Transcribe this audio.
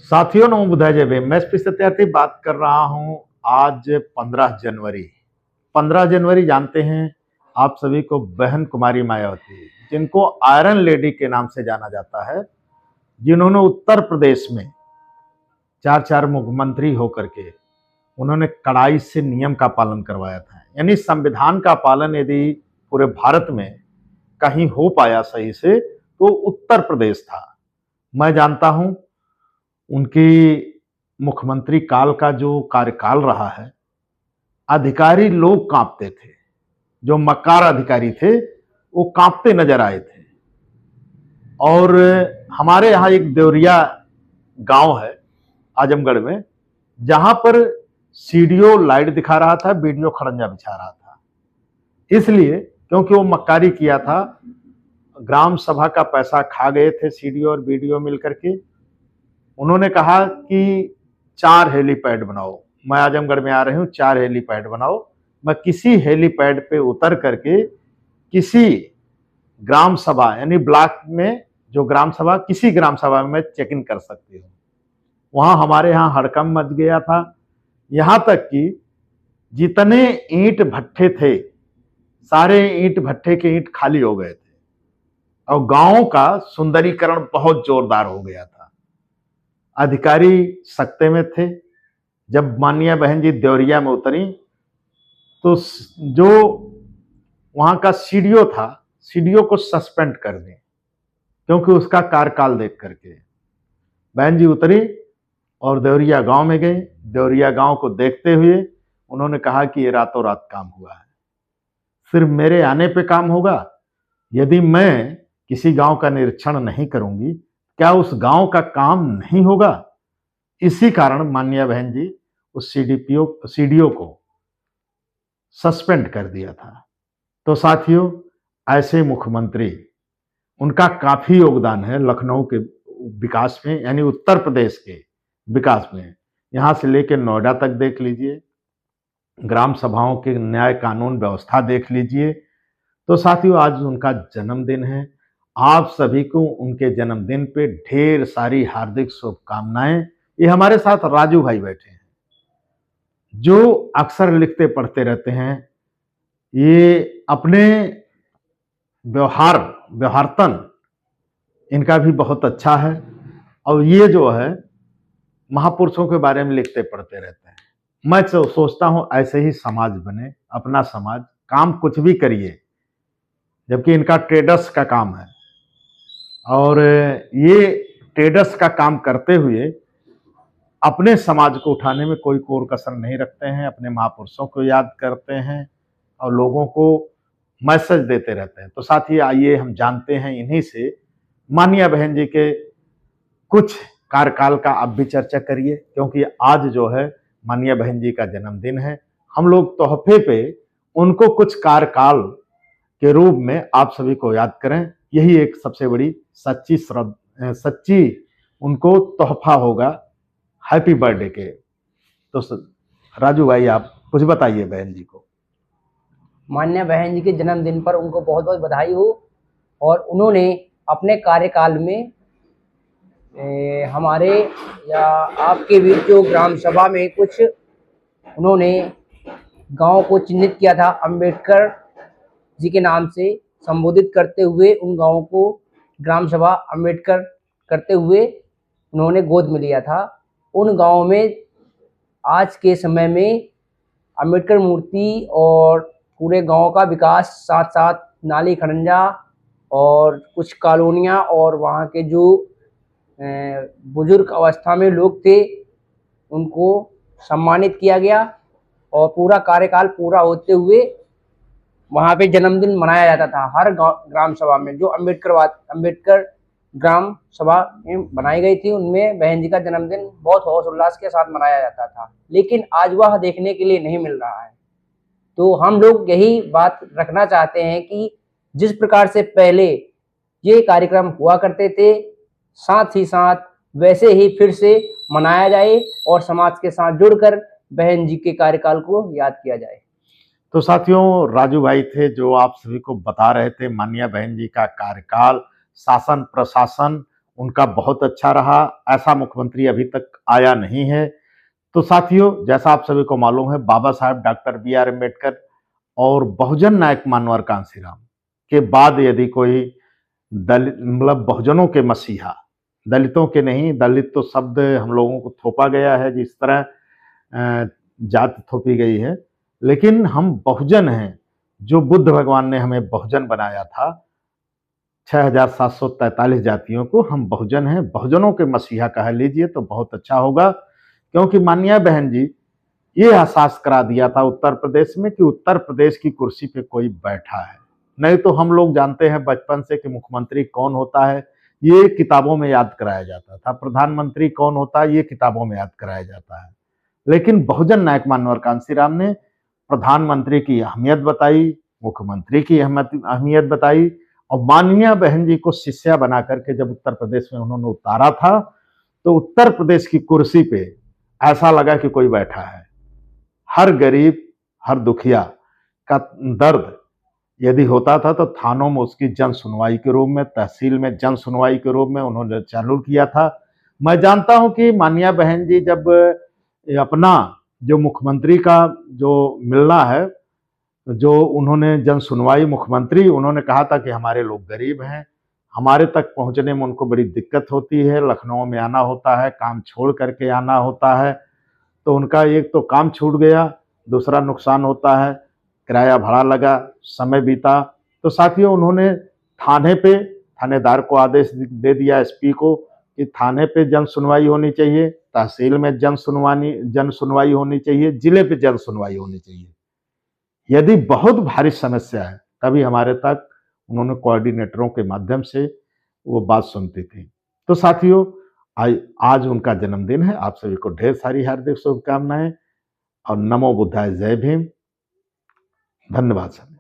साथियों नमो बुद्धाय जय भीम। मैं एसपी सत्यार्थी बात कर रहा हूं। आज 15 जनवरी 15 जनवरी जानते हैं आप सभी को बहन कुमारी मायावती, जिनको आयरन लेडी के नाम से जाना जाता है, जिन्होंने उत्तर प्रदेश में चार चार मुख्यमंत्री होकर के उन्होंने कड़ाई से नियम का पालन करवाया था। यानी संविधान का पालन यदि पूरे भारत में कहीं हो पाया सही से तो उत्तर प्रदेश था। मैं जानता हूं उनकी मुख्यमंत्री काल का जो कार्यकाल रहा है, अधिकारी लोग कांपते थे। जो मक्कार अधिकारी थे वो कांपते नजर आए थे। और हमारे यहाँ एक देवरिया गांव है आजमगढ़ में, जहां पर सीडीओ लाइट दिखा रहा था, बीडीओ खड़ंजा बिछा रहा था। इसलिए क्योंकि वो मक्कारी किया था, ग्राम सभा का पैसा खा गए थे सीडीओ और बीडीओ मिलकर के। उन्होंने कहा कि 4 हेलीपैड बनाओ। मैं आजमगढ़ में आ रही हूँ, 4 हेलीपैड बनाओ। मैं किसी हेलीपैड पे उतर करके किसी ग्राम सभा यानी ब्लॉक में जो ग्राम सभा, किसी ग्राम सभा में मैं चेक इन कर सकती हूँ। वहां हमारे यहाँ हड़कंप मच गया था। यहां तक कि जितने ईंट भट्ठे थे, सारे ईंट भट्ठे के ईंट खाली हो गए थे और गांव का सुंदरीकरण बहुत जोरदार हो गया था। अधिकारी सख्ते में थे। जब माननीय बहन जी देवरिया में उतरी तो जो वहां का सीडीओ था, सीडीओ को सस्पेंड कर दें, क्योंकि उसका कार्यकाल देख करके बहन जी उतरी और देवरिया गांव में गई। देवरिया गांव को देखते हुए उन्होंने कहा कि ये रातों रात काम हुआ है, सिर्फ मेरे आने पे काम होगा। यदि मैं किसी गांव का निरीक्षण नहीं करूंगी, क्या उस गांव का काम नहीं होगा? इसी कारण माननीय बहन जी उस सीडीओ को सस्पेंड कर दिया था। तो साथियों, ऐसे मुख्यमंत्री, उनका काफी योगदान है लखनऊ के विकास में, यानी उत्तर प्रदेश के विकास में। यहां से लेकर नोएडा तक देख लीजिए, ग्राम सभाओं के न्याय कानून व्यवस्था देख लीजिए। तो साथियों, आज उनका जन्मदिन है। आप सभी को उनके जन्मदिन पे ढेर सारी हार्दिक शुभकामनाएं। ये हमारे साथ राजू भाई बैठे हैं, जो अक्सर लिखते पढ़ते रहते हैं। ये अपने व्यवहारतन इनका भी बहुत अच्छा है, और ये जो है महापुरुषों के बारे में लिखते पढ़ते रहते हैं। मैं सोचता हूं ऐसे ही समाज बने, अपना समाज। काम कुछ भी करिए, जबकि इनका ट्रेडर्स का काम है, और ये ट्रेडर्स का काम करते हुए अपने समाज को उठाने में कोई कोर कसर नहीं रखते हैं। अपने महापुरुषों को याद करते हैं और लोगों को मैसेज देते रहते हैं। तो साथियों, आइए हम जानते हैं इन्हीं से, माननीय बहन जी के कुछ कार्यकाल का आप भी चर्चा करिए, क्योंकि आज जो है माननीय बहन जी का जन्मदिन है। हम लोग तोहफे पे उनको कुछ कार्यकाल के रूप में आप सभी को याद करें। यही एक सबसे बड़ी सच्ची उनको तोहफा होगा हैप्पी बर्थडे के। तो राजू भाई, आप कुछ बताइए बहन जी को। मान्य बहन जी के जन्मदिन पर उनको बहुत बहुत बधाई हो। और उन्होंने अपने कार्यकाल में हमारे या आपके बीच जो ग्राम सभा में कुछ उन्होंने गांव को चिन्हित किया था, अंबेडकर जी के नाम से संबोधित करते हुए उन गांवों को ग्राम सभा अंबेडकर करते हुए उन्होंने गोद में लिया था। उन गांवों में आज के समय में अंबेडकर मूर्ति और पूरे गांव का विकास, साथ साथ नाली खड़ंजा और कुछ कॉलोनियां और वहां के जो बुजुर्ग अवस्था में लोग थे उनको सम्मानित किया गया। और पूरा कार्यकाल पूरा होते हुए वहां पे जन्मदिन मनाया जाता था हर ग्राम सभा में। जो अंबेडकर ग्राम सभा में बनाई गई थी, उनमें बहन जी का जन्मदिन बहुत हौस उल्लास के साथ मनाया जाता था। लेकिन आज वह देखने के लिए नहीं मिल रहा है। तो हम लोग यही बात रखना चाहते हैं कि जिस प्रकार से पहले ये कार्यक्रम हुआ करते थे, साथ ही साथ वैसे ही फिर से मनाया जाए और समाज के साथ जुड़कर बहन जी के कार्यकाल को याद किया जाए। तो साथियों, राजू भाई थे जो आप सभी को बता रहे थे माननीय बहन जी का कार्यकाल, शासन प्रशासन उनका बहुत अच्छा रहा। ऐसा मुख्यमंत्री अभी तक आया नहीं है। तो साथियों, जैसा आप सभी को मालूम है, बाबा साहेब डॉक्टर बी.आर. अम्बेडकर और बहुजन नायक मानवर कांशीराम के बाद यदि कोई दलित, मतलब बहुजनों के मसीहा, दलितों के नहीं, दलित तो शब्द हम लोगों को थोपा गया है, जिस तरह जाति थोपी गई है, लेकिन हम बहुजन हैं। जो बुद्ध भगवान ने हमें बहुजन बनाया था, 6743 जातियों को हम बहुजन हैं, बहुजनों के मसीहा कह लीजिए तो बहुत अच्छा होगा। क्योंकि माननीय बहन जी ये एहसास करा दिया था उत्तर प्रदेश में कि उत्तर प्रदेश की कुर्सी पे कोई बैठा है। नहीं तो हम लोग जानते हैं बचपन से कि मुख्यमंत्री कौन होता है, ये किताबों में याद कराया जाता था। प्रधानमंत्री कौन होता है, ये किताबों में याद कराया जाता है। लेकिन बहुजन नायक मानवर कांशीराम ने प्रधानमंत्री की अहमियत बताई, मुख्यमंत्री की अहमियत बताई, और माननीय बहन जी को शिष्या बना करके जब उत्तर प्रदेश में उन्होंने उतारा था, तो उत्तर प्रदेश की कुर्सी पे ऐसा लगा कि कोई बैठा है। हर गरीब, हर दुखिया का दर्द यदि होता था तो थानों में उसकी जन सुनवाई के रूप में, तहसील में जन सुनवाई के रूप में उन्होंने चालू किया था। मैं जानता हूं कि माननीय बहन जी जब अपना जो मुख्यमंत्री का जो मिलना है, जो उन्होंने जन सुनवाई मुख्यमंत्री, उन्होंने कहा था कि हमारे लोग गरीब हैं, हमारे तक पहुंचने में उनको बड़ी दिक्कत होती है, लखनऊ में आना होता है, काम छोड़ करके आना होता है। तो उनका एक तो काम छूट गया, दूसरा नुकसान होता है, किराया भाड़ा लगा, समय बीता। तो साथियों, उन्होंने थाने पे थानेदार को आदेश दे दिया, एसपी को, कि थाने पे जन सुनवाई होनी चाहिए, तहसील में जन सुनवाई होनी चाहिए, जिले पे जन सुनवाई होनी चाहिए। यदि बहुत भारी समस्या है तभी हमारे तक उन्होंने कोऑर्डिनेटरों के माध्यम से वो बात सुनती थी। तो साथियों, आज उनका जन्मदिन है। आप सभी को ढेर सारी हार्दिक शुभकामनाएं और नमो बुद्धाय, जय भीम। धन्यवाद सभी।